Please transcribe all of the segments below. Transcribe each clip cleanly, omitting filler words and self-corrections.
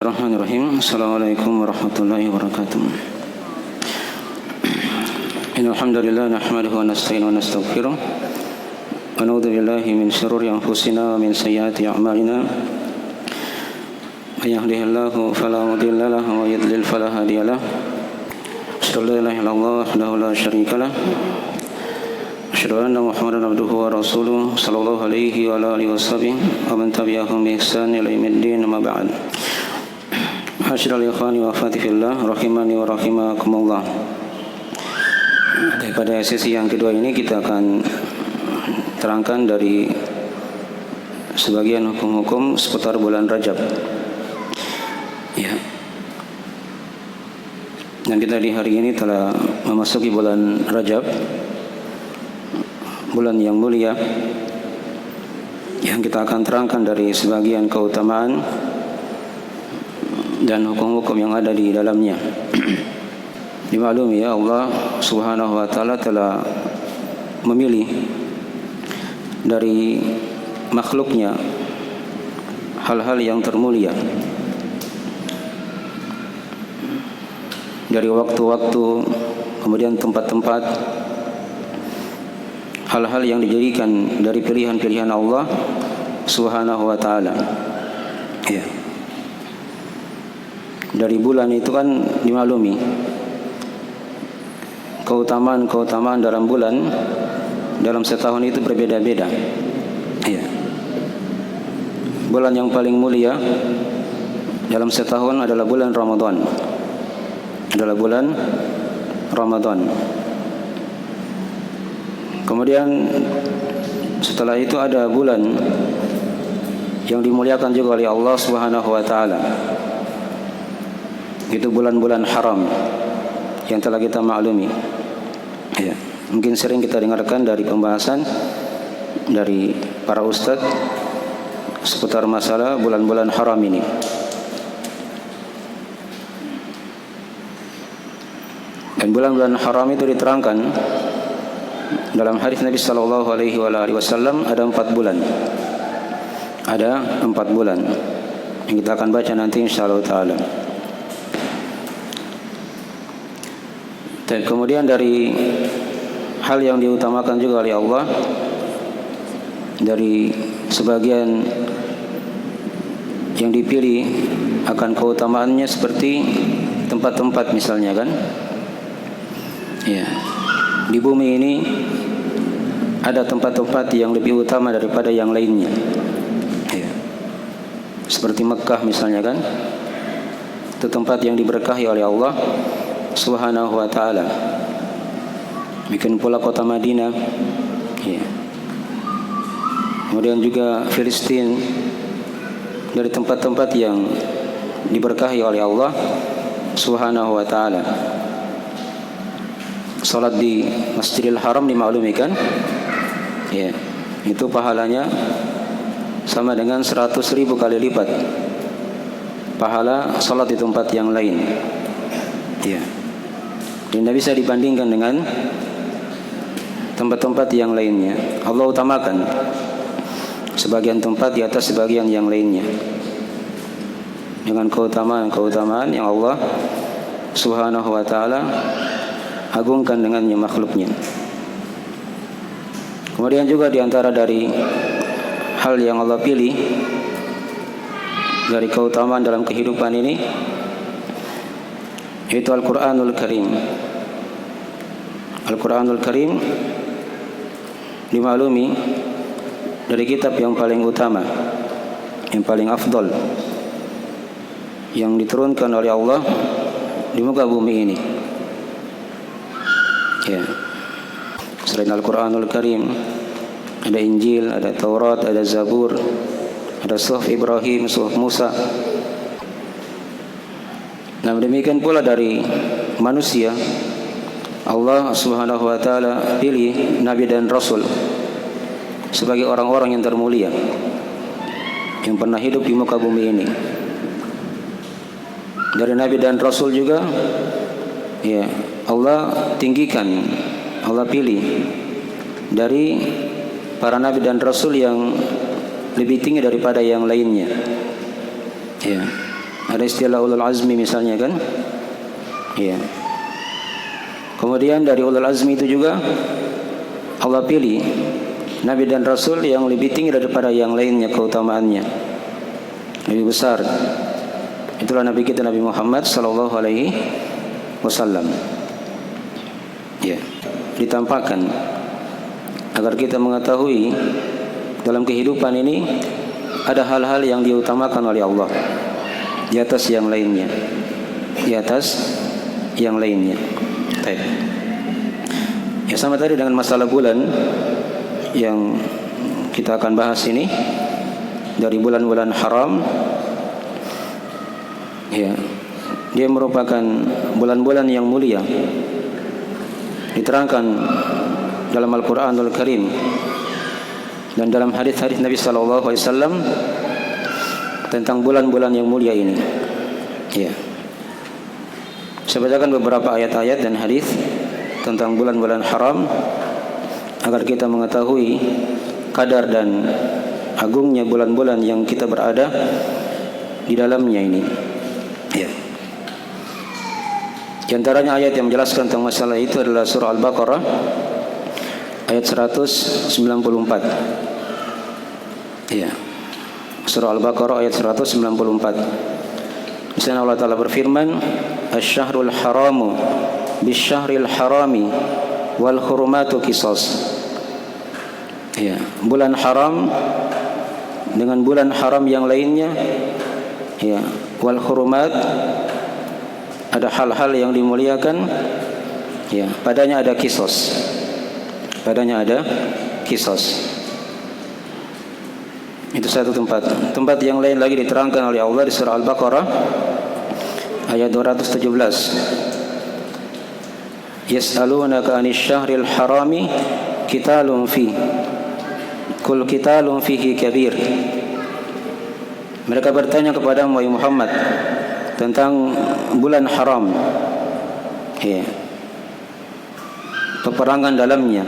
Bismillahirrahmanirrahim. Assalamualaikum warahmatullahi wabarakatuh. Innal hamdalillah nahmaduhu wa nasta'inuhu wa nastaghfiruh wa na'udzu billahi min shururi anfusina wa min sayyiati a'malina. May yahdihillahu fala mudilla lahu wa yudlil fala hadiya lahu. Asyhadu an la ilaha illallah wahdahu la syarika lahu. Asyhadu anna Muhammadan abduhu wa rasuluhu sallallahu alaihi wa alihi washabbihi wa man tabi'ahum bi ihsan ila yaumiddin amma ba'd. Hasyirul ikhwani wa akhwati fillah rahimani wa rahimakumullah. Pada sesi yang kedua ini kita akan terangkan dari sebagian hukum-hukum seputar bulan Rajab. Ya. Dan kita di hari ini telah memasuki bulan Rajab, bulan yang mulia, yang kita akan terangkan dari sebagian keutamaan dan hukum-hukum yang ada di dalamnya. Dimaklumi ya, Allah Subhanahu wa taala telah memilih dari makhluknya hal-hal yang termulia, dari waktu-waktu, kemudian tempat-tempat, hal-hal yang dijadikan dari pilihan-pilihan Allah Subhanahu wa taala. Ya. Dari bulan itu kan dimaklumi keutamaan dalam bulan dalam setahun itu berbeda-beda. Ya. Bulan yang paling mulia dalam setahun adalah bulan Ramadan. Adalah bulan Ramadan. Kemudian setelah itu ada bulan yang dimuliakan juga oleh Allah Subhanahu wa taala. Itu bulan-bulan haram yang telah kita maklumi. Ya, mungkin sering kita dengarkan dari pembahasan dari para ustadz seputar masalah bulan-bulan haram ini. Dan bulan-bulan haram itu diterangkan dalam hadis Nabi sallallahu alaihi wasallam ada 4 bulan. Ada 4 bulan yang kita akan baca nanti insyaallah taala. Dan kemudian dari hal yang diutamakan juga oleh Allah, dari sebagian yang dipilih akan keutamaannya seperti tempat-tempat misalnya kan. Ya. Di bumi ini ada tempat-tempat yang lebih utama daripada yang lainnya. Ya. Seperti Mekah misalnya kan. Itu tempat yang diberkahi oleh Allah Subhanahu wa ta'ala. Bikin pula kota Madinah, ya. Kemudian juga Filistin, dari tempat-tempat yang diberkahi oleh Allah Subhanahu wa ta'ala. Salat di Masjidil Haram dimaklumi kan, ya, itu pahalanya sama dengan 100.000 kali lipat pahala salat di tempat yang lain, ya. Dan tidak bisa dibandingkan dengan tempat-tempat yang lainnya. Allah utamakan sebagian tempat di atas sebagian yang lainnya dengan keutamaan yang Allah Subhanahu wa ta'ala agungkan dengannya makhluknya. Kemudian juga diantara dari hal yang Allah pilih dari keutamaan dalam kehidupan ini yaitu Al-Quranul Karim. Al-Quranul Karim dimaklumi dari kitab yang paling utama, yang paling afdal, yang diturunkan oleh Allah di muka bumi ini. Ya. Selain Al-Quranul Karim, ada Injil, ada Taurat, ada Zabur, ada Suhuf Ibrahim, Suhuf Musa. Nah, demikian pula dari manusia, Allah Subhanahu wa ta'ala pilih Nabi dan Rasul sebagai orang-orang yang termulia yang pernah hidup di muka bumi ini. Dari Nabi dan Rasul juga, ya, Allah tinggikan, Allah pilih dari para Nabi dan Rasul yang lebih tinggi daripada yang lainnya. Ya. Ada istilah ulul azmi misalnya kan? Iya. Kemudian dari ulul azmi itu juga Allah pilih Nabi dan Rasul yang lebih tinggi daripada yang lainnya keutamaannya, lebih besar. Itulah Nabi kita Nabi Muhammad sallallahu alaihi wasallam. Ya, ditampakkan agar kita mengetahui dalam kehidupan ini ada hal-hal yang diutamakan oleh Allah di atas yang lainnya, di atas yang lainnya. Baik. Ya, sama tadi dengan masalah bulan yang kita akan bahas ini, dari bulan-bulan haram. Ya, dia merupakan bulan-bulan yang mulia. Diterangkan dalam Al-Qur'anul Karim dan dalam hadis-hadis Nabi sallallahu alaihi wasallam tentang bulan-bulan yang mulia ini. Ya. Saya bacakan beberapa ayat-ayat dan hadis tentang bulan-bulan haram agar kita mengetahui kadar dan agungnya bulan-bulan yang kita berada di dalamnya ini. Ya. Di antaranya ayat yang menjelaskan tentang masalah itu adalah surah Al-Baqarah ayat 194. Ya. Surah Al-Baqarah ayat 194. Di sana Allah Taala berfirman, "Asy-syahrul haramu bisyahril harami wal hurumatu qisas." Ya, bulan haram dengan bulan haram yang lainnya, ya, wal hurumat, ada hal-hal yang dimuliakan, ya, padanya ada qisas. Padanya ada qisas. Itu satu tempat. Tempat yang lain lagi diterangkan oleh Allah di surah Al-Baqarah ayat 217. Yas'alunaka 'anil syahril harami qitalun fi. Kul qitalun fihi kabir. Mereka bertanya kepadamu wahai Muhammad tentang bulan haram. Ya. Peperangan dalamnya.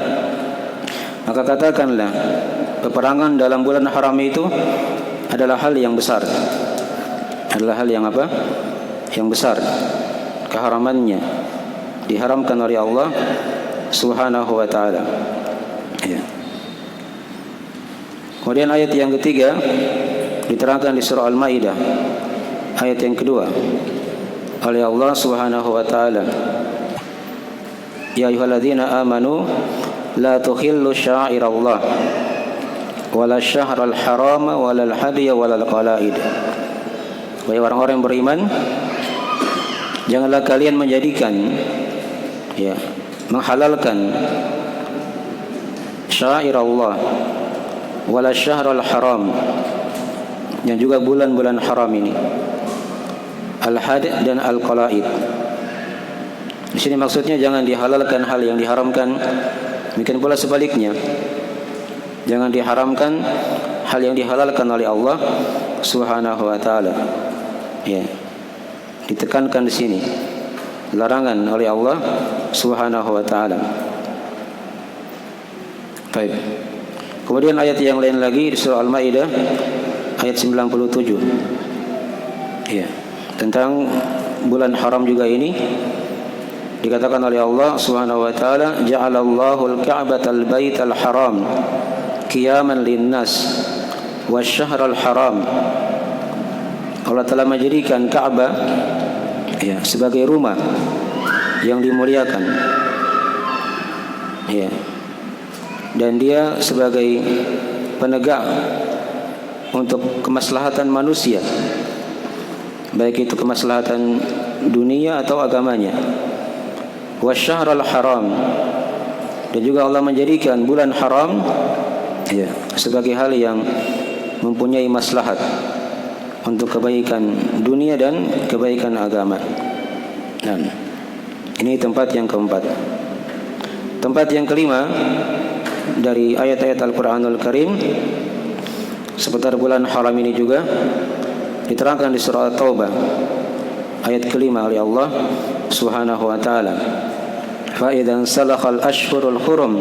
Maka katakanlah, peperangan dalam bulan haram itu adalah hal yang besar. Adalah hal yang apa? Yang besar. Keharamannya diharamkan oleh Allah Subhanahu wa taala. Ya. Kemudian ayat yang ketiga diterangkan di surah Al-Maidah ayat yang kedua oleh Allah Subhanahu wa taala. Ya ayyuhalladzina amanu la tukhillu sya'irallah wala syahral harama wala al-hadiya wala al-qalaid. Wahai orang-orang yang beriman, janganlah kalian menjadikan, ya, menghalalkan sya'irallah wala syahral haram, dan juga bulan-bulan haram ini, al-had dan al-qalaid. Di sini maksudnya jangan dihalalkan hal yang diharamkan, demikian pula sebaliknya. Jangan diharamkan hal yang dihalalkan oleh Allah Subhanahu wa taala. Ya. Ditekankan di sini larangan oleh Allah Subhanahu wa taala. Baik. Kemudian ayat yang lain lagi di surah Al-Maidah ayat 97. Ya, tentang bulan haram juga ini dikatakan oleh Allah Subhanahu wa taala, ja'alallahu al-ka'batal baital haram qiyaman lin-nas wasy-syahral haram. Allah telah menjadikan Ka'bah, ya, sebagai rumah yang dimuliakan. Ya. Dan dia sebagai penegak untuk kemaslahatan manusia, baik itu kemaslahatan dunia atau agamanya. Wasy-syahral haram, dan juga Allah menjadikan bulan haram, ya, sebagai hal yang mempunyai maslahat untuk kebaikan dunia dan kebaikan agama. Dan ini tempat yang keempat. Tempat yang kelima dari ayat-ayat Al-Qur'anul Karim seputar bulan haram ini juga diterangkan di surah At-Taubah ayat kelima oleh Allah Subhanahu wa taala. Fa idzan salakhal ashhurul hurum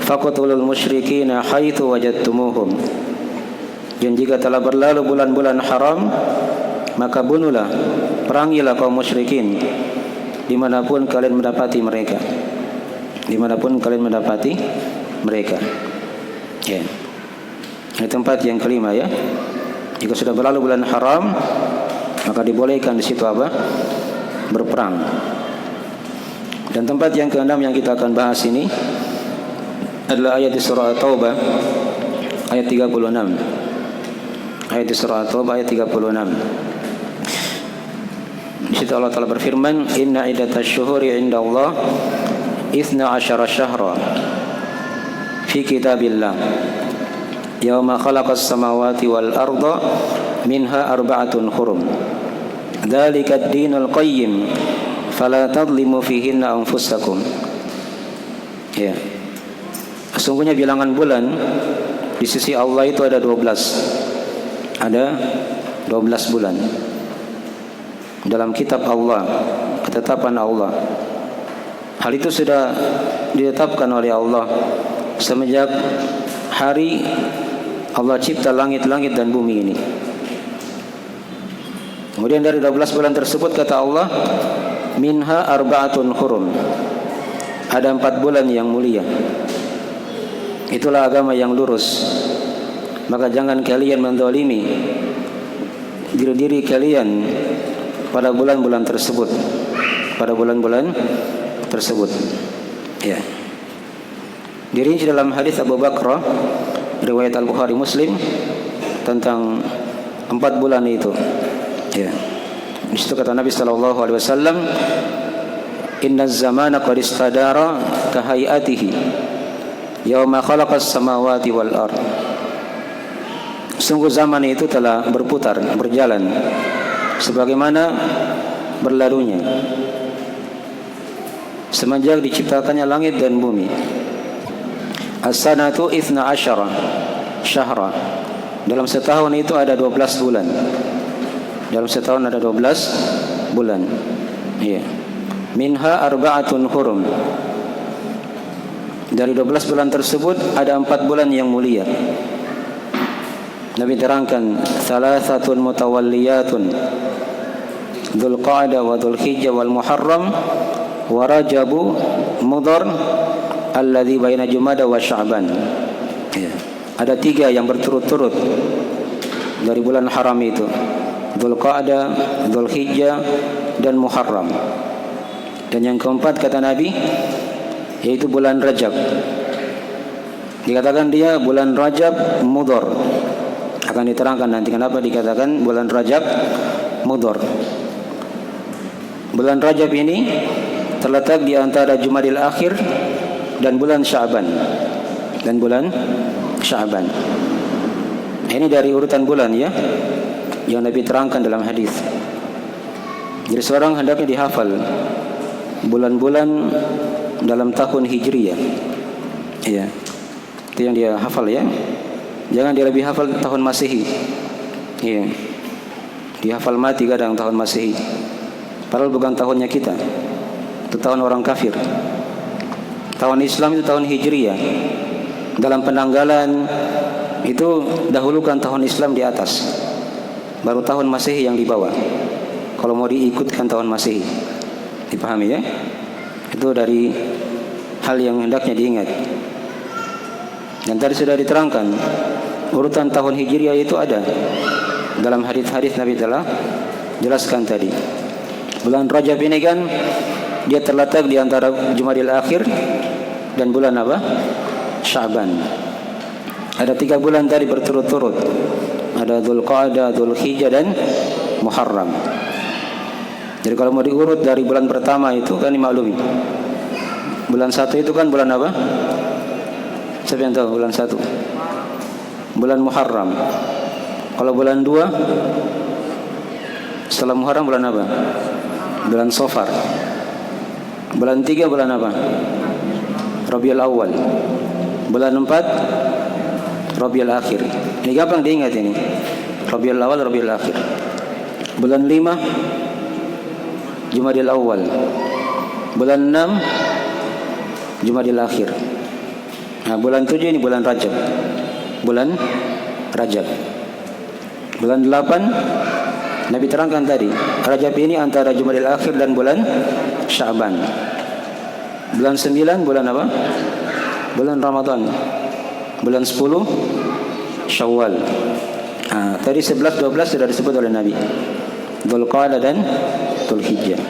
faqtulul musyrikina haitsu wajadtumuhum. Dan jika telah berlalu bulan-bulan haram, maka bunuhlah, perangilah kaum musyrikin dimanapun kalian mendapati mereka. Dimanapun kalian mendapati mereka. Ya. Ini tempat yang kelima ya. Jika sudah berlalu bulan haram, maka dibolehkan di situ apa? Berperang. Dan tempat yang keenam yang kita akan bahas ini adalah ayat di surah At-Taubah ayat 36. Ayat di surah At-Taubah ayat 36. Di situ Allah Ta'ala berfirman, "Inna iddatasy syuhuri 'indallah 12 syahra fi kitabillah yauma khalaqas samawati wal arda minha arba'atun hurum. Dzalika ad-dinul qayyim fala tadlimu fihinna anfusakum." Ya. Sesungguhnya bilangan bulan di sisi Allah itu ada 12. Ada 12 bulan. Dalam kitab Allah, ketetapan Allah. Hal itu sudah ditetapkan oleh Allah semenjak hari Allah cipta langit-langit dan bumi ini. Kemudian dari 12 bulan tersebut kata Allah, minha arba'atun hurum. Ada 4 bulan yang mulia. Itulah agama yang lurus. Maka jangan kalian mendolimi diri-diri kalian pada bulan-bulan tersebut. Pada bulan-bulan tersebut. Ya. Dirinci dalam hadis Abu Bakrah riwayat Al-Bukhari Muslim tentang 4 bulan itu. Ya. Di situ kata Nabi sallallahu alaihi wasallam, "Innaz zamana qad istadara ka hayatihi yauma khalaqas samawati wal ard." Sungguh zaman itu telah berputar, berjalan sebagaimana berlalunya semenjak diciptakannya langit dan bumi. As-sanatu 12 syahra. Dalam setahun itu ada 12 bulan. Dalam setahun ada 12 bulan. Iya. Minha arba'atun hurum. Dari 12 bulan tersebut ada 4 bulan yang mulia. Nabi terangkan, "Thalathatun mutawalliyatun, Dzulqa'dah wa Dzulhijjah wal Muharram wa Rajabu Mudhar alladzi baina Jumada wa Sya'ban." Ya. Ada 3 yang berturut-turut dari bulan haram itu. Dzulqa'dah, Dzulhijjah dan Muharram. Dan yang keempat kata Nabi yaitu bulan Rajab. Dikatakan dia bulan Rajab Mudhar. Akan diterangkan nanti kenapa dikatakan bulan Rajab Mudhar. Bulan Rajab ini terletak di antara Jumadil Akhir dan bulan Sya'ban. Dan bulan Sya'ban. Ini dari urutan bulan ya yang Nabi terangkan dalam hadis. Jadi seorang hendaknya dihafal bulan-bulan dalam tahun Hijriyah. Iya. Itu yang dia hafal ya. Jangan dia lebih hafal tahun Masehi. Iya. Dia hafal mati kadang tahun Masehi. Padahal bukan tahunnya kita. Itu tahun orang kafir. Tahun Islam itu tahun Hijriyah. Dalam penanggalan itu dahulukan tahun Islam di atas. Baru tahun Masehi yang di bawah. Kalau mau diikutkan tahun Masehi. Dipahami ya? Itu dari hal yang hendaknya diingat. Dan tadi sudah diterangkan urutan tahun Hijriah itu ada dalam hadis-hadis Nabi telah jelaskan tadi. Bulan Rajab ini kan dia terletak di antara Jumadil Akhir dan bulan apa? Sya'ban. Ada 3 bulan tadi berturut-turut. Ada Dzulqa'dah, Dzulhijjah dan Muharram. Jadi kalau mau diurut dari bulan pertama itu kan dimaklumi. Bulan 1 itu kan bulan apa? Siapa yang tahu bulan 1? Bulan Muharram. Kalau bulan 2 setelah Muharram bulan apa? Bulan Safar. Bulan 3 bulan apa? Rabiul Awal. Bulan 4 Rabiul Akhir. Ini gampang diingat ini. Rabiul Awal, Rabiul Akhir. Bulan 5 Jumadil Awal. Bulan 6 Jumadil Akhir. Nah, bulan 7 ini bulan Rajab. Bulan Rajab. Bulan 8 Nabi terangkan tadi, Rajab ini antara Jumadil Akhir dan bulan Sya'ban. Bulan 9 bulan apa? Bulan Ramadan. Bulan 10 Syawal. Tadi 11 12 sudah disebut oleh Nabi. Dzulqa'dah dan Dzulhijjah.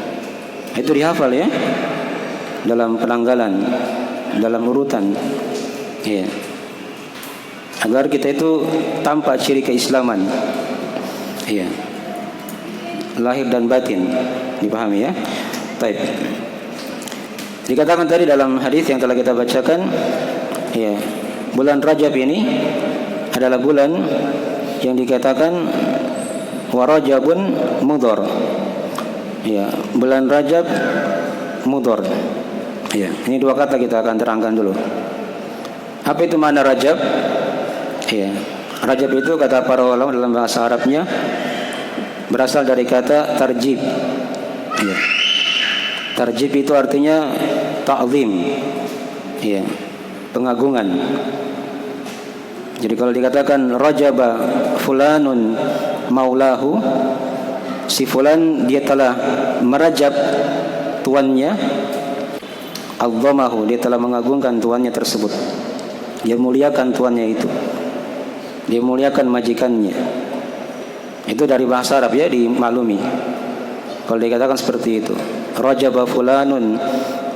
Itu dihafal ya. Dalam penanggalan, dalam urutan. Ya. Agar kita itu tampak ciri keislaman. Iya. Lahir dan batin, dipahami ya. Baik. Dikatakan tadi dalam hadis yang telah kita bacakan, ya, bulan Rajab ini adalah bulan yang dikatakan warajabun mudhar. Ya, bulan Rajab mudhar. Ya, ini dua kata kita akan terangkan dulu. Apa itu makna Rajab? Ya, Rajab itu kata para ulama dalam bahasa Arabnya berasal dari kata tarjib. Ya. Tarjib itu artinya ta'zim. Ya, pengagungan. Jadi kalau dikatakan rajaba fulanun maulahu, si fulan dia telah merajab tuannya, azzamahu, dia telah mengagungkan tuannya tersebut. Dia muliakan tuannya itu. Dia muliakan majikannya. Itu dari bahasa Arab ya, dimaklumi. Kalau dikatakan seperti itu, rajaba fulanun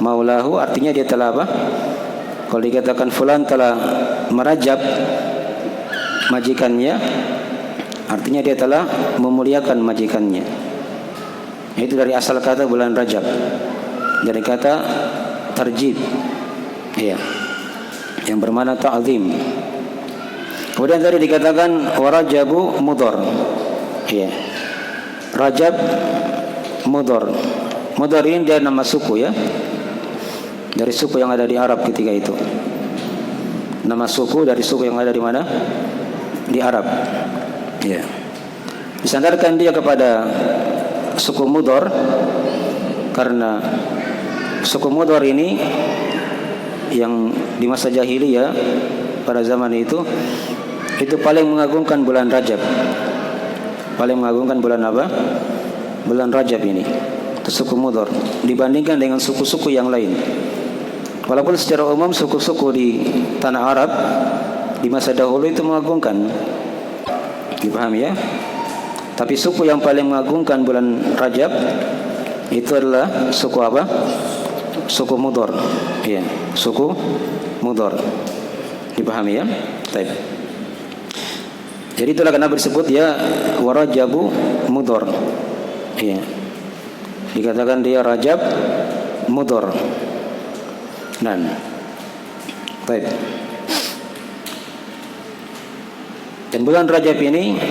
maulahu, artinya dia telah apa? Kalau dikatakan fulan telah merajab majikannya, artinya dia telah memuliakan majikannya. Itu dari asal kata bulan Rajab, dari kata tarjib, ya, yang bermakna ta'zim. Kemudian tadi dikatakan warajabu mudhar. Ya. Rajab mudhar. Mudhar ini dia nama suku ya. Dari suku yang ada di Arab ketika itu. Nama suku dari suku yang ada di mana? Di Arab. Ya. Disandarkan dia kepada suku Mudhar karena suku Mudhar ini yang di masa jahiliyah pada zaman itu paling mengagungkan bulan Rajab. Paling mengagungkan bulan apa? Bulan Rajab ini. Itu suku Mudhar dibandingkan dengan suku-suku yang lain. Walaupun secara umum suku-suku di tanah Arab di masa dahulu itu mengagungkan, dipahami ya. Tapi suku yang paling mengagungkan bulan Rajab itu adalah suku apa? Suku Mudhar. Iya, suku Mudhar. Dipahami ya? Baik. Jadi itulah kenapa disebut ya warajabu mudhar. Iya. Dikatakan dia Rajab mudhar. Baik. Dan bulan Rajab ini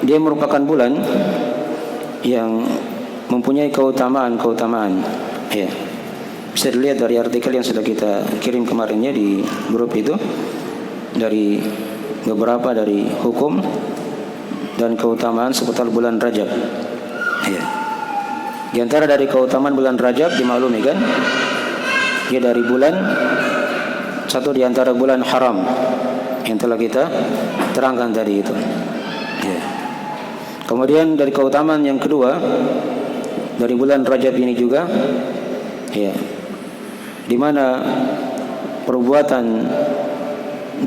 dia merupakan bulan yang mempunyai keutamaan. Ya. Bisa dilihat dari artikel yang sudah kita kirim kemarinnya di grup itu, dari beberapa dari hukum dan keutamaan seputar bulan Rajab. Ya. Di antara dari keutamaan bulan Rajab dimaklumi kan? Dia dari bulan, satu di antara bulan haram yang telah kita terangkan tadi itu. Ya. Kemudian dari keutamaan yang kedua dari bulan Rajab ini juga, ya, di mana perbuatan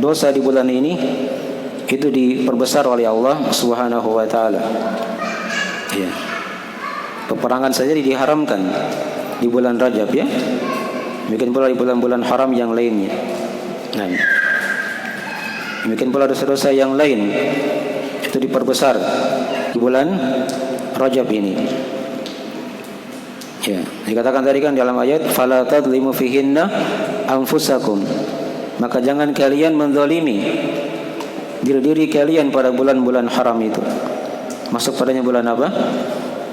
dosa di bulan ini itu diperbesar oleh Allah Subhanahu wa taala. Ya. Peperangan saja diharamkan di bulan Rajab ya. Demikian pula di bulan-bulan haram yang lainnya. Nah, demikian pula dosa-dosa yang lain itu diperbesar di bulan Rajab ini. Ya, dikatakan tadi kan dalam ayat fala tadlimu fihinna anfusakum. Maka jangan kalian menzalimi diri kalian pada bulan-bulan haram itu. Masuk padanya bulan apa?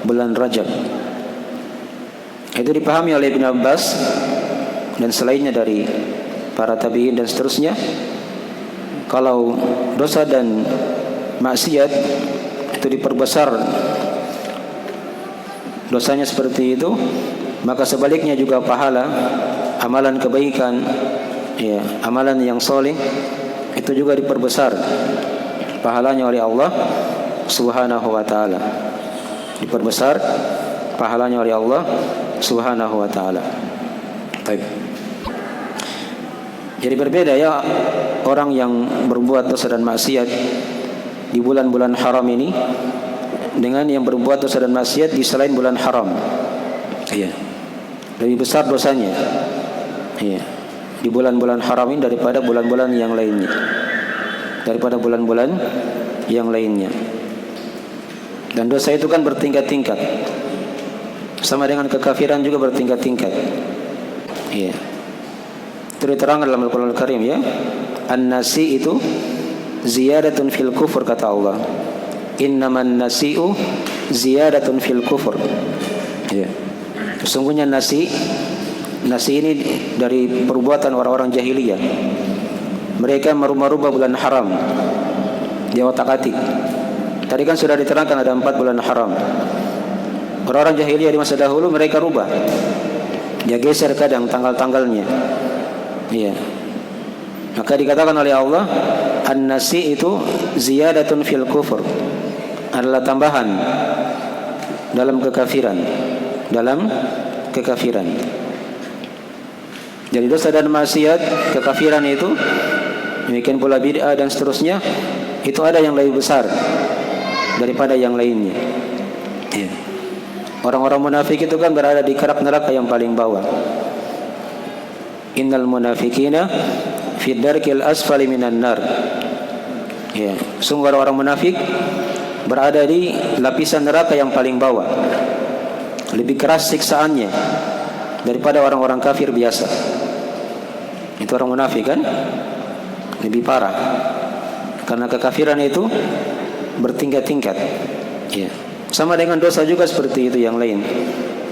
Bulan Rajab. Itu dipahami oleh Ibn Abbas dan selainnya dari para tabi'in dan seterusnya. Kalau dosa dan maksiat itu diperbesar dosanya seperti itu, maka sebaliknya juga pahala amalan kebaikan, ya, amalan yang soleh itu juga diperbesar pahalanya oleh Allah Subhanahu wa taala. diperbesar pahalanya oleh Allah Subhanahu wa taala. Baik. Jadi berbeda ya orang yang berbuat dosa dan maksiat di bulan-bulan haram ini dengan yang berbuat dosa dan maksiat di selain bulan haram. Iya. Lebih besar dosanya. Iya. Di bulan-bulan haram ini daripada bulan-bulan yang lainnya. Daripada bulan-bulan yang lainnya. Dan dosa itu kan bertingkat-tingkat. Sama dengan kekafiran juga bertingkat-tingkat. Iya. Itu diterangkan dalam Al-Quran Al-Karim ya. An-nasi itu ziyadatun fil kufur, kata Allah. Innaman nasi'u ziyadatun fil kufur. Ya. Sesungguhnya nasi ini dari perbuatan orang-orang jahiliyah. Mereka merubah-rubah bulan haram. Dia otak-atik. Tadi kan sudah diterangkan ada 4 bulan haram. Orang-orang jahiliyah di masa dahulu mereka rubah. Dia geser kadang tanggal-tanggalnya. Iya. Maka dikatakan oleh Allah, an-nasi itu ziyadatun fil kufur, adalah tambahan dalam kekafiran. Jadi dosa dan maksiat, kekafiran itu, demikian pula bid'ah dan seterusnya, itu ada yang lebih besar daripada yang lainnya. Iya. Orang-orang munafik itu kan berada di kerak neraka yang paling bawah. Innal munafikina fi darkil asfali minan nar. Ya, sungguh orang munafik berada di lapisan neraka yang paling bawah. Lebih keras siksaannya daripada orang-orang kafir biasa. Itu orang munafik kan? Lebih parah. Karena kekafiran itu bertingkat-tingkat. Ya. Sama dengan dosa juga seperti itu yang lain.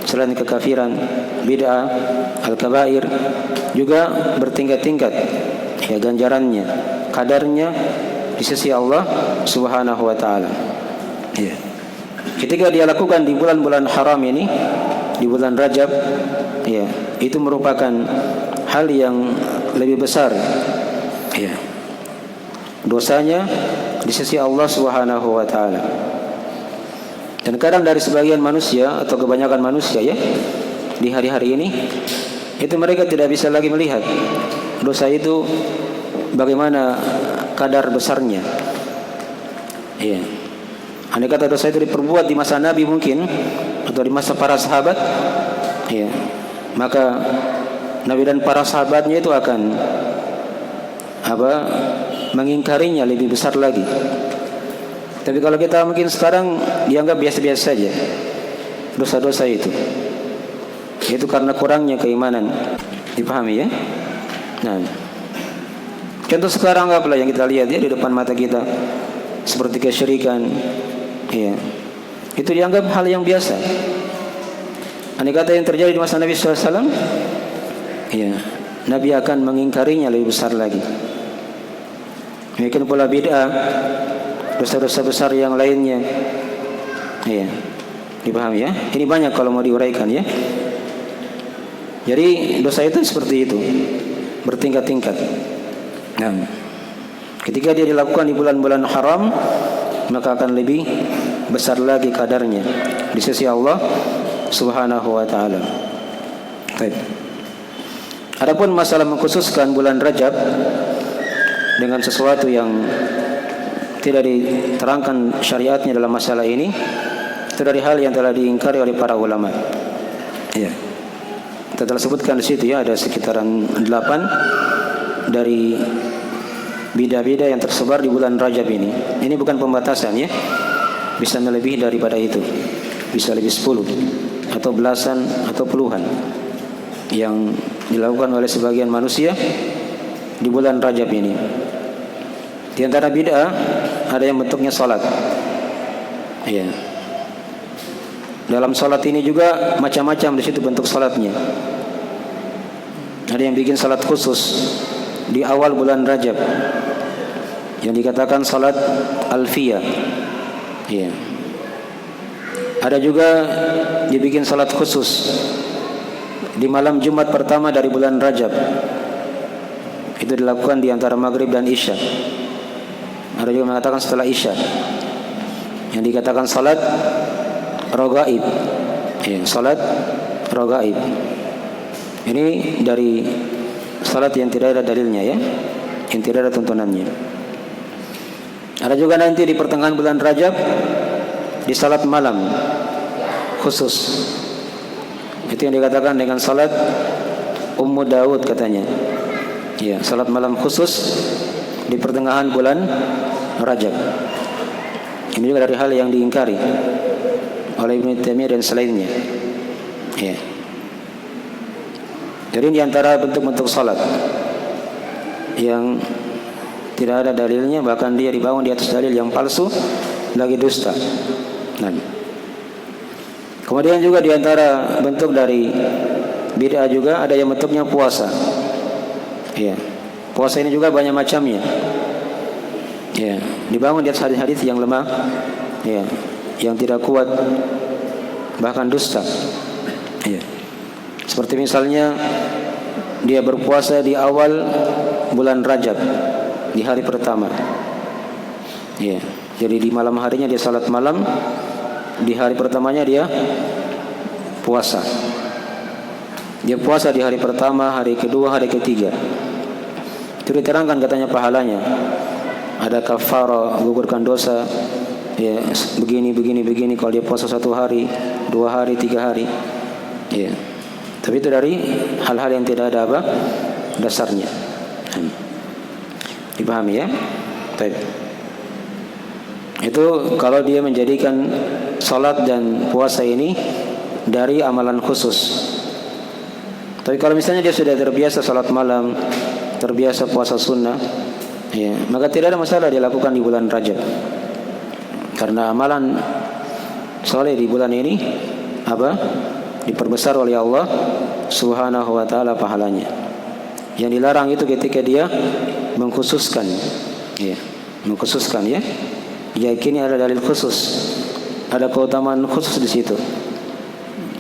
Selain kekafiran, bid'ah, al-kabair juga bertingkat-tingkat ya ganjarannya, kadarnya di sisi Allah Subhanahu wa taala. Ya. Ketika dia lakukan di bulan-bulan haram ini, di bulan Rajab, ya, itu merupakan hal yang lebih besar. Ya. Dosanya di sisi Allah Subhanahu wa taala. Dan kadang dari sebagian manusia atau kebanyakan manusia ya di hari-hari ini itu mereka tidak bisa lagi melihat dosa itu bagaimana kadar besarnya. Iya. Andai kata dosa itu diperbuat di masa Nabi mungkin atau di masa para sahabat, iya, maka Nabi dan para sahabatnya itu akan mengingkarinya lebih besar lagi. Tapi kalau kita mungkin sekarang dianggap biasa-biasa saja dosa-dosa itu karena kurangnya keimanan. Dipahami ya? Nah, contoh sekarang apalah yang kita lihat ya di depan mata kita seperti kesyirikan, ya, itu dianggap hal yang biasa. Andai kata yang terjadi di masa Nabi SAW, ya, Nabi akan mengingkarinya lebih besar lagi. Mungkin pula bid'ah, dosa-dosa besar yang lainnya. Iya. Dipahami ya? Ini banyak kalau mau diuraikan ya. Jadi dosa itu seperti itu, bertingkat-tingkat. Nah, ketika dia dilakukan di bulan-bulan haram, maka akan lebih besar lagi kadarnya di sisi Allah Subhanahu wa taala. Baik. Adapun masalah mengkhususkan bulan Rajab dengan sesuatu yang tidak diterangkan syariatnya dalam masalah ini, itu dari hal yang telah diingkari oleh para ulama. Ya. Kita telah sebutkan di situ ya, ada sekitaran 8 dari bidah-bidah yang tersebar di bulan Rajab ini. Ini bukan pembatasan ya. Bisa melebihi daripada itu. Bisa lebih 10 atau belasan atau puluhan yang dilakukan oleh sebagian manusia di bulan Rajab ini. Di antara bid'ah ada yang bentuknya salat. Iya. Dalam salat ini juga macam-macam di situ bentuk salatnya. Ada yang bikin salat khusus di awal bulan Rajab yang dikatakan salat alfiyah. Iya. Ada juga dibikin salat khusus di malam Jumat pertama dari bulan Rajab. Itu dilakukan di antara maghrib dan isya. Ada juga mengatakan setelah isya, yang dikatakan salat ragaib. Ya, salat ragaib. Ini dari salat yang tidak ada dalilnya ya, yang tidak ada tuntunannya. Ada juga nanti di pertengahan bulan Rajab di salat malam khusus. Itu yang dikatakan dengan salat Ummu Daud katanya. Ya, salat malam khusus di pertengahan bulan Rajab. Ini juga dari hal yang diingkari oleh Ibnu Taimiyah dan selainnya. Ya. Jadi di antara bentuk-bentuk salat yang tidak ada dalilnya, bahkan dia dibangun di atas dalil yang palsu, lagi dusta. Nah. Kemudian juga di antara bentuk dari bid'ah juga ada yang bentuknya puasa. Ya. Puasa ini juga banyak macamnya. Ya, dibangun di atas hadis-hadis yang lemah, ya, yang tidak kuat, bahkan dusta. Ya. Seperti misalnya dia berpuasa di awal bulan Rajab, di hari pertama. Ya, jadi di malam harinya dia salat malam, di hari pertamanya dia puasa. Dia puasa di hari pertama, hari kedua, hari ketiga. Itu diterangkan katanya pahalanya. Ada kafarah, gugurkan dosa. Ya, begini kalau dia puasa 1 hari, 2 hari, 3 hari. Ya. Tapi itu dari hal-hal yang tidak ada apa dasarnya. Dipahami ya? Baik. Itu kalau dia menjadikan salat dan puasa ini dari amalan khusus. Tapi kalau misalnya dia sudah terbiasa salat malam, terbiasa puasa sunnah, ya, maka tidak ada masalah dia lakukan di bulan Rajab. Karena amalan soleh di bulan ini apa? Diperbesar oleh Allah Subhanahu wa taala pahalanya. Yang dilarang itu ketika dia mengkhususkan, ya, mengkhususkan ya. Yakini ada dalil khusus, ada keutamaan khusus di situ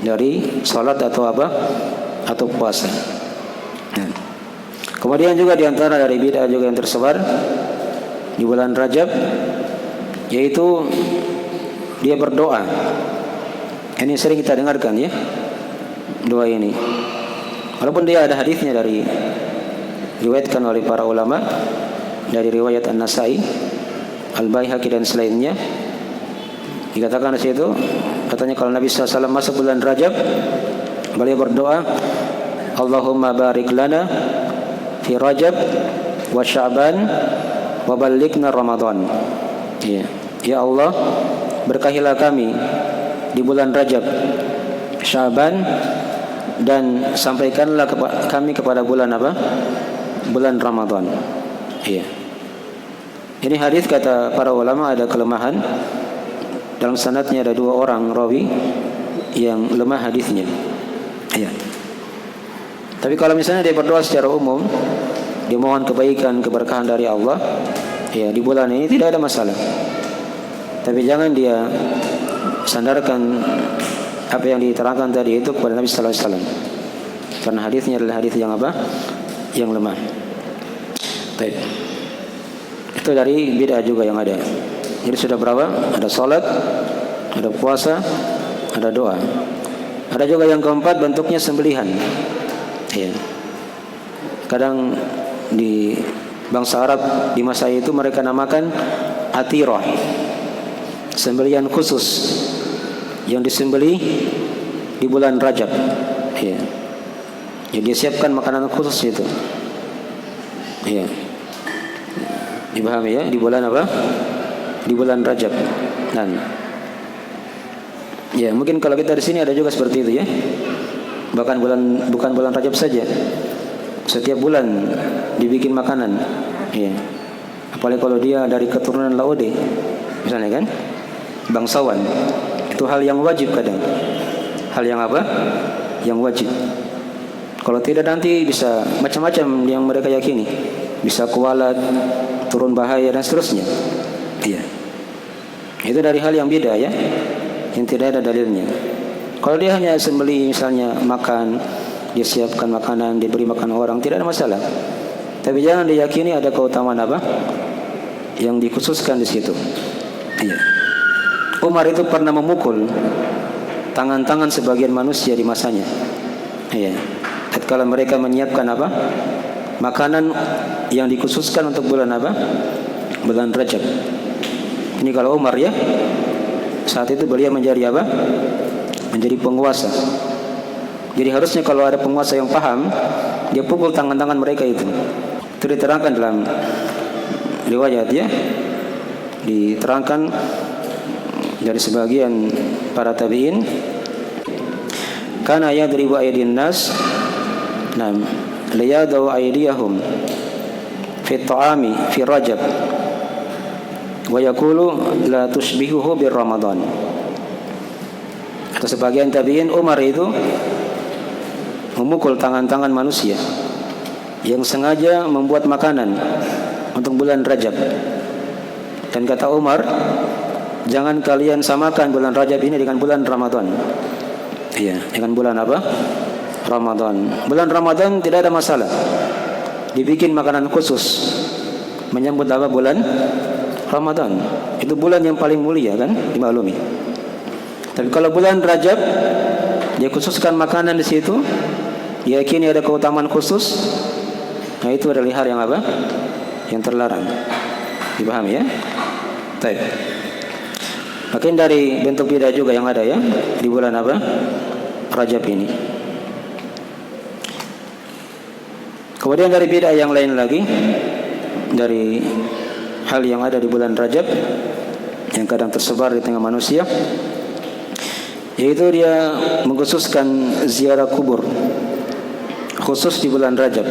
dari salat atau apa? Atau puasa. Nah. Kemudian juga diantara dari bid'ah juga yang tersebar di bulan Rajab, yaitu dia berdoa. Ini sering kita dengarkan ya, doa ini. Walaupun dia ada hadisnya dari diriwayatkan oleh para ulama dari riwayat An-Nasai, Al-Baihaqi dan selainnya. Dikatakan di situ, katanya kalau Nabi SAW masuk bulan Rajab, beliau berdoa, Allahumma barik lana fi Rajab wa Sya'ban wa ballighna Ramadan. Ya, ya Allah, berkahilah kami di bulan Rajab, Sya'ban, dan sampaikanlah kami kepada bulan apa? Bulan Ramadan. Ya. Ini hadis kata para ulama ada kelemahan. Dalam sanadnya ada 2 orang rawi yang lemah hadisnya. Ya. Tapi kalau misalnya dia berdoa secara umum, dia mohon kebaikan, keberkahan dari Allah, ya, di bulan ini tidak ada masalah. Tapi jangan dia sandarkan apa yang diterangkan tadi itu kepada Nabi sallallahu alaihi wasallam. Karena hadisnya adalah hadis yang apa? Yang lemah. Baik. Itu dari bid'ah juga yang ada. Jadi sudah berapa? Ada salat, ada puasa, ada doa. Ada juga yang keempat bentuknya sembelihan. Ya. Kadang di bangsa Arab di masa itu mereka namakan atirah, sembelihan khusus yang disembelih di bulan Rajab. Ya. Jadi disiapkan makanan khusus itu. Ya. Dipahami ya? Di bulan apa? Di bulan Rajab. Dan ya, mungkin kalau kita di sini ada juga seperti itu ya. Bahkan bukan bulan Rajab saja. Setiap bulan dibikin makanan. Ya. Apalagi kalau dia dari keturunan Laude, misalnya kan, bangsawan. Itu hal yang wajib kadang. Hal yang apa? Yang wajib. Kalau tidak nanti bisa macam-macam yang mereka yakini. Bisa kualat, turun bahaya dan seterusnya. Iya. Itu dari hal yang beda ya, yang tidak ada dalilnya. Kalau dia hanya sembelih misalnya makan, dia siapkan makanan, diberi makan orang, tidak ada masalah. Tapi jangan diyakini ada keutamaan apa yang dikhususkan di situ. Iya. Umar itu pernah memukul tangan-tangan sebagian manusia di masanya. Ya. Tatkala mereka menyiapkan apa? Makanan yang dikhususkan untuk bulan apa? Bulan Rajab. Ini kalau Umar ya, saat itu beliau menjadi apa? Menjadi penguasa. Jadi harusnya kalau ada penguasa yang paham, dia pukul tangan-tangan mereka itu. Itu diterangkan dalam riwayat ya, diterangkan dari sebagian para tabi'in, kana yadribu aydin nas nam liyadu aydiyahum fi ta'ami fi Rajab wa yaqulu la tushbihuhu bir Ramadan. Atau sebagian tabi'in, Umar itu memukul tangan-tangan manusia yang sengaja membuat makanan untuk bulan Rajab. Dan kata Umar, jangan kalian samakan bulan Rajab ini dengan bulan Ramadan. Iya, dengan bulan apa? Ramadan. Bulan Ramadan tidak ada masalah, dibikin makanan khusus menyambut apa? Bulan Ramadan. Itu bulan yang paling mulia kan, dimaklumi. Tapi kalau bulan Rajab, dia khususkan makanan di situ, diyakini ada keutamaan khusus. Nah itu adalah hal yang apa? Yang terlarang. Dipahami ya? Baik. Makin dari bentuk bid'ah juga yang ada ya di bulan apa? Rajab ini. Kemudian dari bid'ah yang lain lagi, dari hal yang ada di bulan Rajab yang kadang tersebar di tengah manusia, yaitu dia mengkhususkan ziarah kubur khusus di bulan Rajab.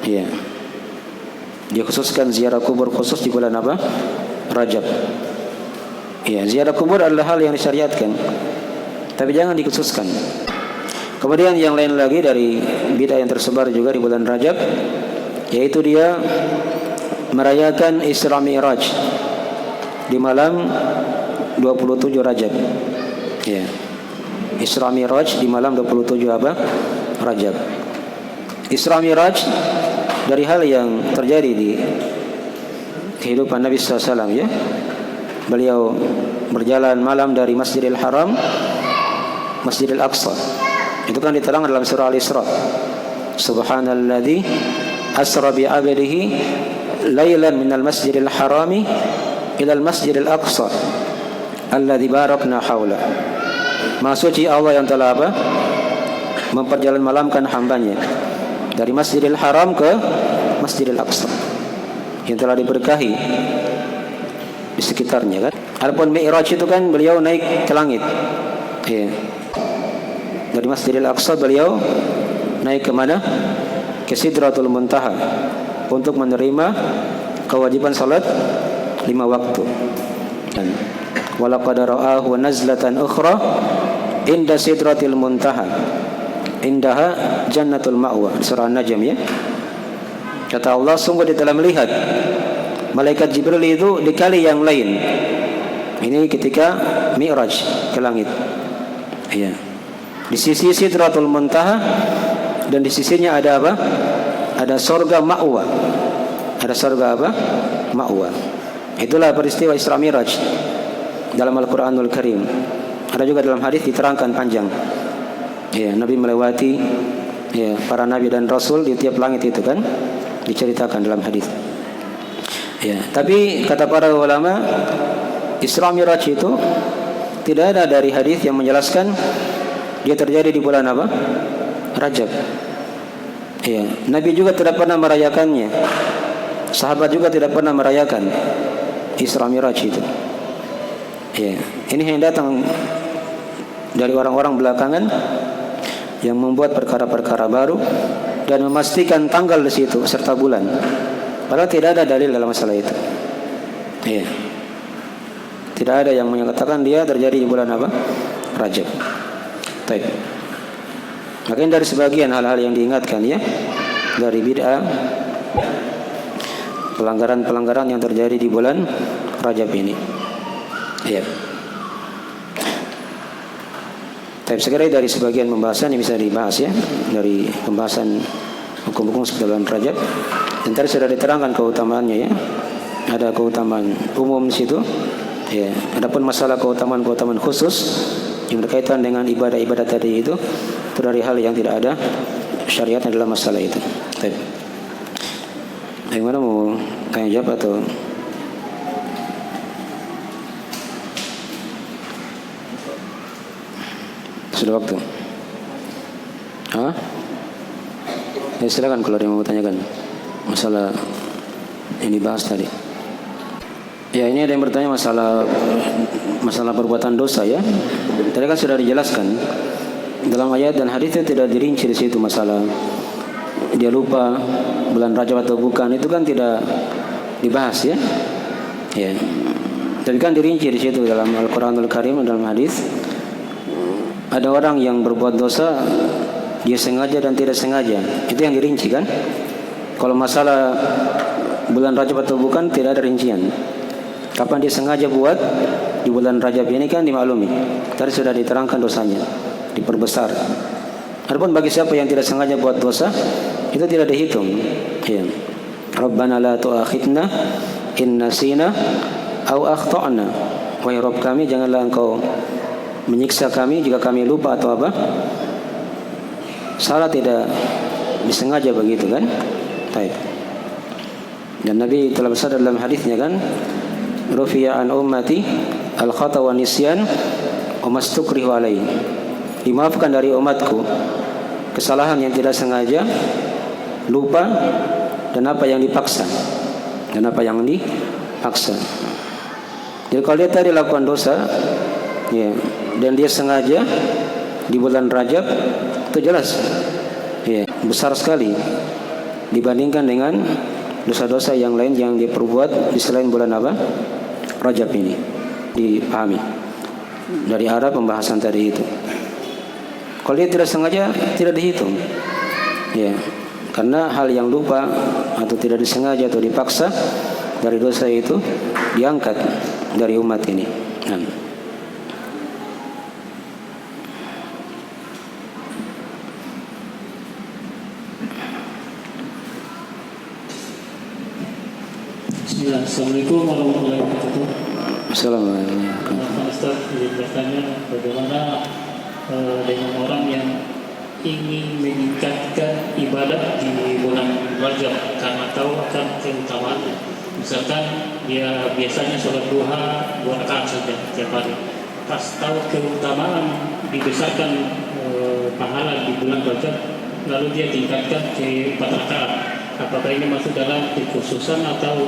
Iya. Dia khususkan ziarah kubur khusus di bulan apa? Rajab. Iya, ziarah kubur adalah hal yang disyariatkan, tapi jangan dikhususkan. Kemudian yang lain lagi dari bid'ah yang tersebar juga di bulan Rajab, yaitu dia merayakan Isra Mi'raj di malam 27 Rajab. Ya. Isra Mi'raj di malam 27 apa? Rajab. Isra Mi'raj dari hal yang terjadi di kehidupan Nabi SAW ya. Beliau berjalan malam dari Masjidil Haram Masjidil Aqsa. Itu kan diterangkan dalam surah Al-Isra. Subhanalladzi asra bi 'abdihi lailan minal Masjidil Harami ilal Masjidil Aqsa alladzi barakna haula. Maha suci Allah yang telah apa? Memperjalan malamkan hambanya dari Masjidil Haram ke Masjidil Aqsa yang telah diberkahi di sekitarnya kan. Adapun Mi'raj itu kan beliau naik ke langit. Ya. Dari Masjidil Aqsa beliau naik ke mana? Ke Sidratul Muntaha untuk menerima kewajiban salat 5 waktu. Dan walaqad ra'ahu nazlatan ukhra inda Sidratil Muntaha indaha jannatul ma'wa, surah An-Najm ya. Kata Allah, sungguh dia telah melihat malaikat Jibril itu di kali yang lain. Ini ketika Mi'raj ke langit. Iya. Di sisi Sidratul Muntaha dan di sisinya ada apa? Ada surga ma'wa. Ada surga apa? Ma'wa. Itulah peristiwa Isra Mi'raj dalam Al-Qur'anul Karim. Ada juga dalam hadis diterangkan panjang. Ya, Nabi melewati ya, para nabi dan rasul di tiap langit itu kan diceritakan dalam hadis. Ya, tapi kata para ulama, Isra Mi'raj itu tidak ada dari hadis yang menjelaskan dia terjadi di bulan apa? Rajab. Ya, Nabi juga tidak pernah merayakannya. Sahabat juga tidak pernah merayakan Isra Mi'raj itu. Ya, ini yang datang dari orang-orang belakangan yang membuat perkara-perkara baru dan memastikan tanggal di situ serta bulan. Padahal tidak ada dalil dalam masalah itu. Ya. Tidak ada yang menyatakan dia terjadi di bulan apa? Rajab. Baik. Makin dari sebagian hal-hal yang diingatkan ya dari bid'ah, pelanggaran-pelanggaran yang terjadi di bulan Rajab ini. Ya. Tapi sekali dari sebagian pembahasan yang bisa dibahas ya dari pembahasan hukum-hukum seputar bulan Rajab. Dan tadi sudah diterangkan keutamaannya ya. Ada keutamaan umum di situ. Ya. Adapun masalah keutamaan-keutamaan khusus yang berkaitan dengan ibadah-ibadah tadi itu dari hal yang tidak ada syariatnya dalam masalah itu. Baik. Bagaimana, mau tanya jawab atau sudah waktu? Ya silakan kalau ada yang mau tanyakan masalah yang dibahas tadi. Ya, ini ada yang bertanya masalah perbuatan dosa ya. Tadi kan sudah dijelaskan dalam ayat dan hadisnya, tidak dirinci di situ masalah dia lupa bulan Rajab atau bukan, itu kan tidak dibahas ya. Ya. Tapi kan dirinci di situ dalam Al-Qur'anul Karim, dalam hadis. Ada orang yang berbuat dosa dia sengaja dan tidak sengaja, itu yang dirinci kan. Kalau masalah bulan Rajab atau bukan tidak ada rincian. Kapan dia sengaja buat di bulan Rajab ini kan dimaklumi. Tadi sudah diterangkan dosanya, diperbesar. Adapun bagi siapa yang tidak sengaja buat dosa, itu tidak dihitung. Ya. Rabbana la tu'akhidna in nasina aw akhtana. Wahai Rabb kami, janganlah Engkau menyiksa kami jika kami lupa atau apa. Salah tidak disengaja begitu kan? Baik. Dan Nabi telah bersabda dalam hadisnya kan, rufi'a an ummati al-khata wa nisyan wa mastukrihu alaihi. Dimaafkan dari umatku kesalahan yang tidak sengaja, lupa, dan apa yang dipaksa. Jadi kalau dia tadi lakukan dosa ya, dan dia sengaja di bulan Rajab, itu jelas ya, besar sekali dibandingkan dengan dosa-dosa yang lain yang diperbuat di selain bulan apa? Rajab ini. Dipahami dari arah pembahasan tadi itu. Kalau dia tidak sengaja tidak dihitung. Ya, karena hal yang lupa atau tidak disengaja atau dipaksa dari dosa itu diangkat dari umat ini. Assalamualaikum warahmatullahi wabarakatuh. Assalamualaikum. Pak Ustaz, bertanya bagaimana dengan orang yang ingin meningkatkan ibadah di bulan Rajab karena tahu akan keutamaannya. Misalkan dia biasanya sholat duha 2 rakaat saja setiap hari. Pas tahu keutamaan dibesarkan pahala di bulan Rajab, lalu dia tingkatkan ke 4 rakaat. Apakah ini masuk dalam kekhususan atau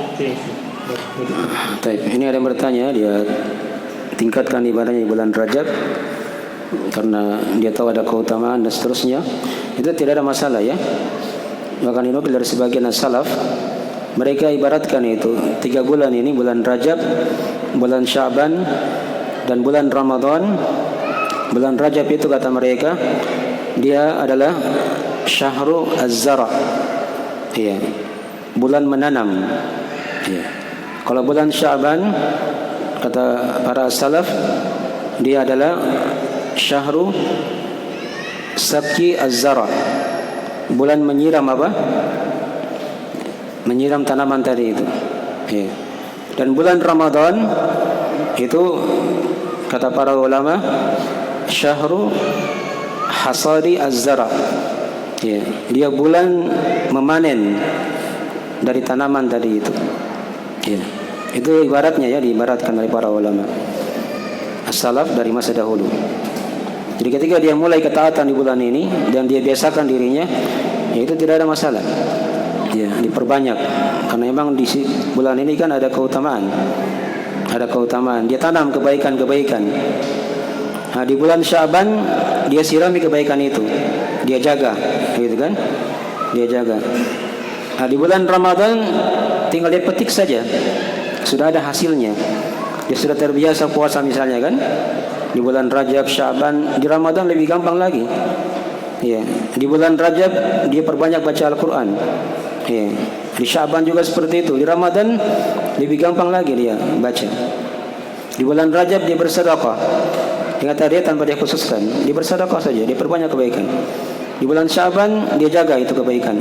Ini ada yang bertanya, dia tingkatkan ibadahnya di bulan Rajab karena dia tahu ada keutamaan dan seterusnya. Itu tidak ada masalah ya. Bahkan ini dari sebagian salaf, mereka ibaratkan itu 3 bulan ini, bulan Rajab, bulan Sya'ban, dan bulan Ramadan. Bulan Rajab itu kata mereka dia adalah Syahrul Az-Zara', ya, bulan menanam. Ya. Kalau bulan Sya'ban kata para salaf dia adalah Syahrul Sabki Az-Zara', bulan menyiram apa? Menyiram tanaman tadi itu. Ya. Dan bulan Ramadan itu kata para ulama Syahrul Hasadi Az-Zara'. Ya, dia bulan memanen dari tanaman tadi itu. Ya. Itu ibaratnya ya, diibaratkan oleh para ulama as-salaf dari masa dahulu. Jadi ketika dia mulai ketaatan di bulan ini dan dia biasakan dirinya, ya itu tidak ada masalah. Ya, diperbanyak karena memang di bulan ini kan ada keutamaan. Ada keutamaan. Dia tanam kebaikan-kebaikan. Nah, di bulan Sya'ban dia sirami kebaikan itu. Dia jaga, gitu kan? Dia jaga. Nah, di bulan Ramadan tinggal dia petik saja, sudah ada hasilnya. Dia sudah terbiasa puasa misalnya kan. Di bulan Rajab, Sya'ban, di Ramadan lebih gampang lagi. Ya, di bulan Rajab dia perbanyak baca Al-Quran. Ya, di Sya'ban juga seperti itu. Di Ramadan lebih gampang lagi dia baca. Di bulan Rajab dia bersedekah. Dengan tadi tanpa dia khususkan, dia bersedekah saja, dia perbanyak kebaikan. Di bulan Sya'ban dia jaga itu kebaikan.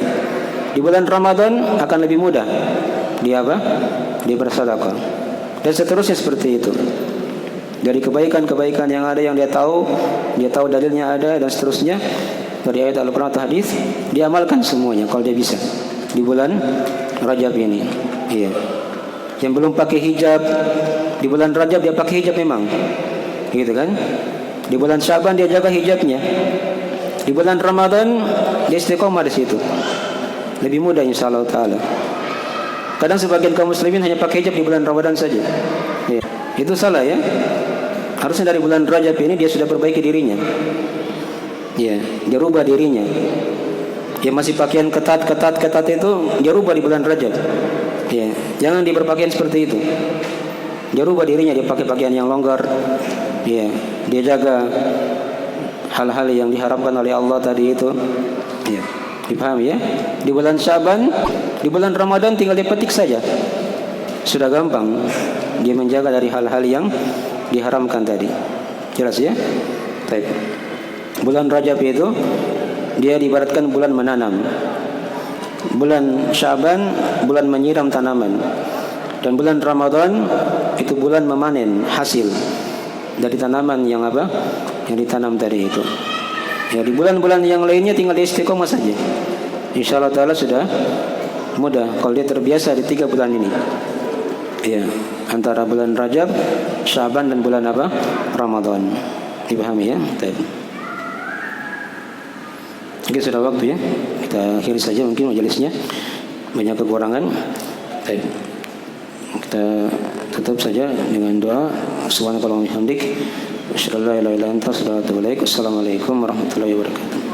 Di bulan Ramadan akan lebih mudah. Dia apa? Dia bersedekah. Dan seterusnya seperti itu. dari kebaikan-kebaikan yang ada, yang dia tahu dalilnya ada dan seterusnya dari ayat Al-Quran atau hadis, dia amalkan semuanya kalau dia bisa di bulan Rajab ini. Iya. Yang belum pakai hijab di bulan Rajab dia pakai hijab memang, gitu kan? Di bulan Syaban dia jaga hijabnya. Di bulan Ramadan dia istiqomah di situ. Lebih mudah insyaallah taala. Kadang sebagian kaum muslimin hanya pakai hijab di bulan Ramadan saja. Ya. Itu salah ya. Harusnya dari bulan Rajab ini dia sudah perbaiki dirinya. Ya, dia rubah dirinya. Dia masih pakaian ketat itu dia rubah di bulan Rajab. Ya, jangan dia berpakaian seperti itu. Dia rubah dirinya, dia pakai pakaian yang longgar. Ya, dia jaga hal-hal yang diharapkan oleh Allah tadi itu. Ya, dipahami ya? Di bulan Syaban, di bulan Ramadan tinggal dipetik saja. Sudah gampang dia menjaga dari hal-hal yang diharamkan tadi. Jelas ya? Baik. Bulan Rajab itu dia diibaratkan bulan menanam. Bulan Syaban bulan menyiram tanaman. Dan bulan Ramadan itu bulan memanen hasil dari tanaman yang apa? Yang ditanam tadi itu. Ya, di bulan-bulan yang lainnya tinggal istiqomah saja. Insyaallah taala sudah mudah kalau dia terbiasa di 3 bulan ini. Ya, antara bulan Rajab, Syaban dan bulan apa? Ramadan. Dipahami ya? Baik. Mungkin sudah waktu ya. Kita akhiri saja mungkin majelisnya. Banyak kekurangan. Baik. Kita tutup saja dengan doa. Subhanakallahumma wa bihamdik, asyhadu an la ilaha illa anta, astaghfiruka wa atubu ilaik. Assalamualaikum warahmatullahi wabarakatuh.